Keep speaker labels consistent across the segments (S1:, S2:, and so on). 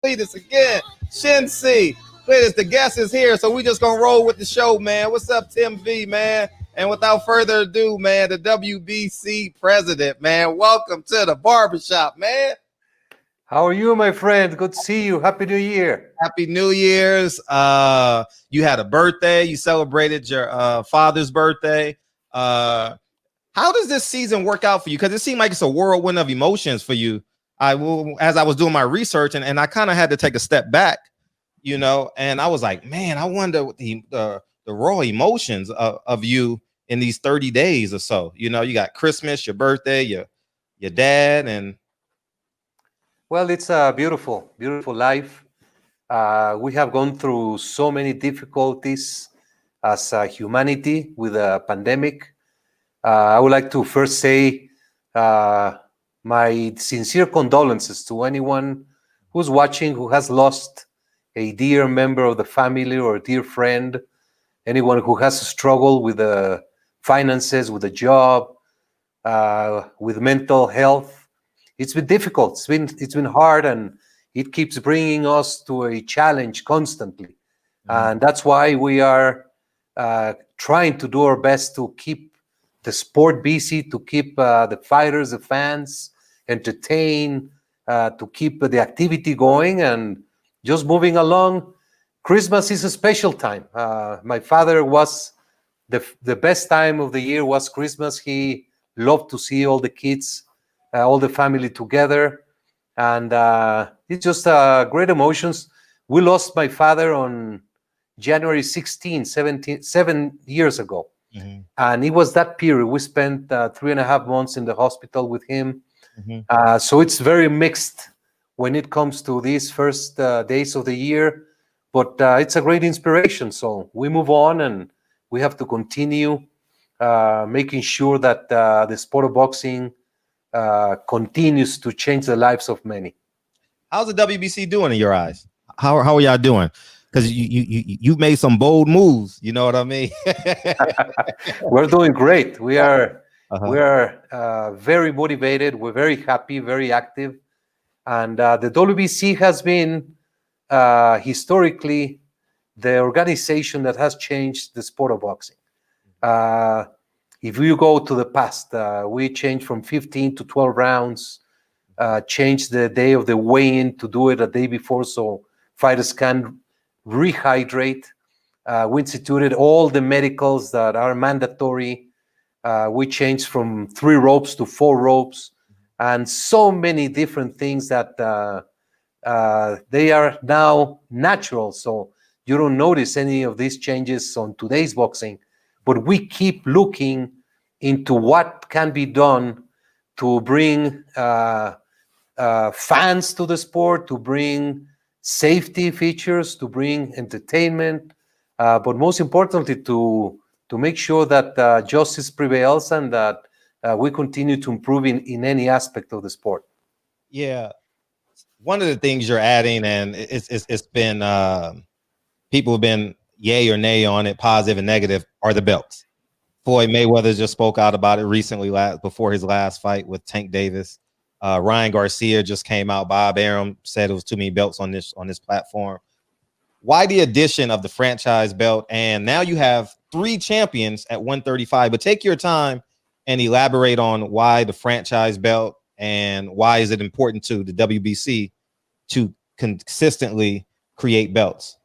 S1: Cletus again. Shinsi. Cletus, the guest is here, so we just gonna roll with the show, man. What's up, Tim V, man? And without further ado, man, the WBC president, man. Welcome to the barbershop, man.
S2: How are you, my friend? Good to see you. Happy New Year.
S1: Happy New Year's. You had a birthday. You celebrated your father's birthday. How does this season work out for you? Because it seemed like it's a whirlwind of emotions for you. As I was doing my research, and I kind of had to take a step back, and I was like, man, I wonder what the raw emotions of you in these 30 days or so. You got Christmas, your birthday, your dad, and
S2: Well, it's a beautiful, beautiful life. We have gone through so many difficulties as humanity with a pandemic. I would like to first say my sincere condolences to anyone who's watching who has lost a dear member of the family or a dear friend, anyone who has struggled with the finances, with a job, with mental health. It's been difficult. It's been hard, and it keeps bringing us to a challenge constantly. And that's why we are trying to do our best to keep the sport busy, to keep the fighters, the fans entertained, to keep the activity going and just moving along. Christmas is a special time. My father was the best time of the year was Christmas. He loved to see all the kids, all the family together. And it's just great emotions. We lost my father on January 16, 7 years ago.
S1: Mhm.
S2: And it was that period. We spent 3.5 months in the hospital with him.
S1: Mhm.
S2: So it's very mixed when it comes to these first days of the year. But it's a great inspiration. So we move on, and we have to continue making sure that the sport of boxing continues to change the lives of many.
S1: How's the WBC doing in your eyes? How are y'all doing? Because you've made some bold moves. You know what I mean?
S2: We're doing great. We are
S1: Uh-huh.
S2: very motivated. We're very happy, very active, and the WBC has been historically the organization that has changed the sport of boxing. Uh, if you go to the past, we changed from 15 to 12 rounds, changed the day of the weigh-in to do it a day before so fighters can rehydrate. We instituted all the medicals that are mandatory. We changed from 3 ropes to 4 ropes, and so many different things that they are now natural. So you don't notice any of these changes on today's boxing, but we keep looking into what can be done to bring fans to the sport, to bring safety features, to bring entertainment, but most importantly, to make sure that justice prevails and that we continue to improve in any aspect of the sport.
S1: Yeah. One of the things you're adding, and it's been people have been yay or nay on it, positive and negative, are the belts. Floyd Mayweather just spoke out about it recently, before his last fight with Tank Davis. Ryan Garcia just came out. Bob Arum said it was too many belts on this platform. Why the addition of the franchise belt? And now you have 3 champions at 135. But take your time and elaborate on why the franchise belt and why is it important to the WBC to consistently create belts.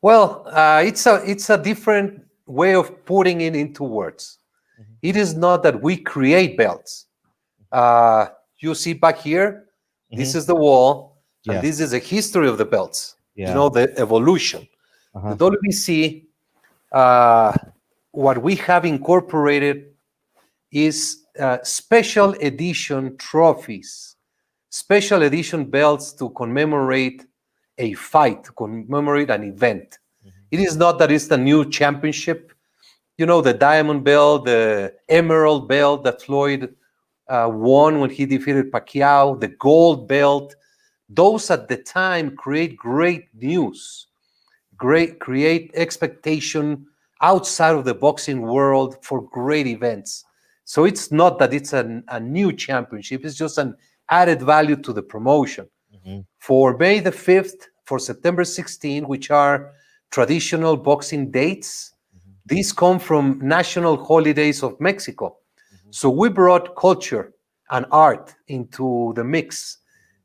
S2: Well, it's a different way of putting it into words.
S1: Mhm.
S2: It is not that we create belts. You see back here, this is the wall, and
S1: Yes.
S2: this is a history of the belts.
S1: Yeah.
S2: The evolution. The WBC, what we have incorporated is special edition trophies, special edition belts to commemorate a fight, to commemorate an event. It is not that it's the new championship. The diamond belt, the emerald belt that Floyd won when he defeated Pacquiao, the gold belt. Those at the time create great news, create expectation outside of the boxing world for great events. So it's not that it's a new championship, it's just an added value to the promotion. for May the 5th, for September 16, which are traditional boxing dates. These come from national holidays of Mexico. So we brought culture and art into the mix.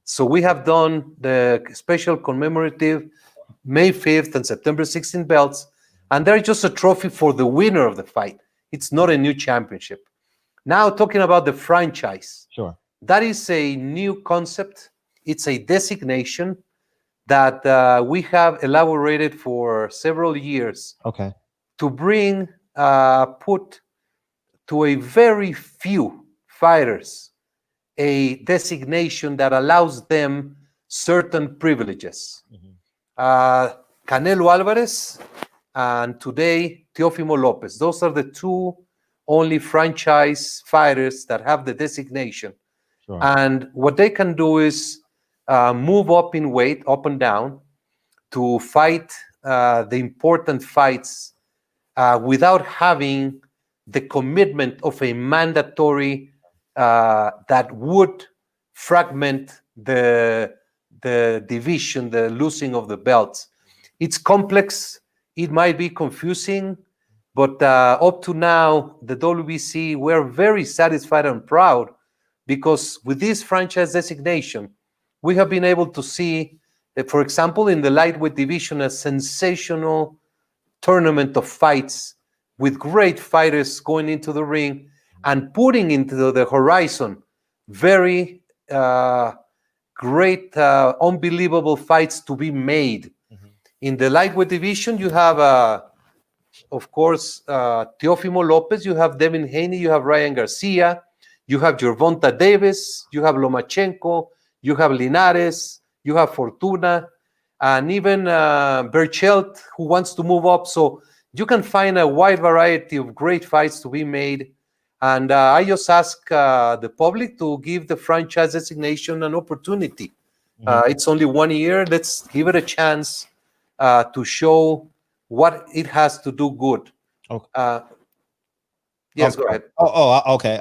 S2: So we have done the special commemorative May 5th and September 16th belts, and they're just a trophy for the winner of the fight. It's not a new championship. Now, talking about the franchise.
S1: Sure.
S2: That is a new concept. It's a designation that we have elaborated for several years.
S1: Okay.
S2: To bring, put to a very few fighters a designation that allows them certain privileges. Canelo Alvarez and today Teofimo Lopez. Those are the two only franchise fighters that have the designation.
S1: Sure.
S2: And what they can do is move up in weight, up and down, to fight the important fights without having the commitment of a mandatory that would fragment the division, the losing of the belts. It's complex. It might be confusing, but up to now, the WBC, we're very satisfied and proud because with this franchise designation, we have been able to see, for example, in the lightweight division, a sensational tournament of fights with great fighters going into the ring and putting into the horizon very great, unbelievable fights to be made. In the lightweight division, you have, of course, Teofimo Lopez, you have Devin Haney, you have Ryan Garcia, you have Gervonta Davis, you have Lomachenko, you have Linares, you have Fortuna, and even Berchelt, who wants to move up. So you can find a wide variety of great fights to be made. And I just ask the public to give the franchise designation an opportunity. It's only 1 year. Let's give it a chance to show what it has to do good.
S1: Okay.
S2: Yes, go ahead.
S1: Okay.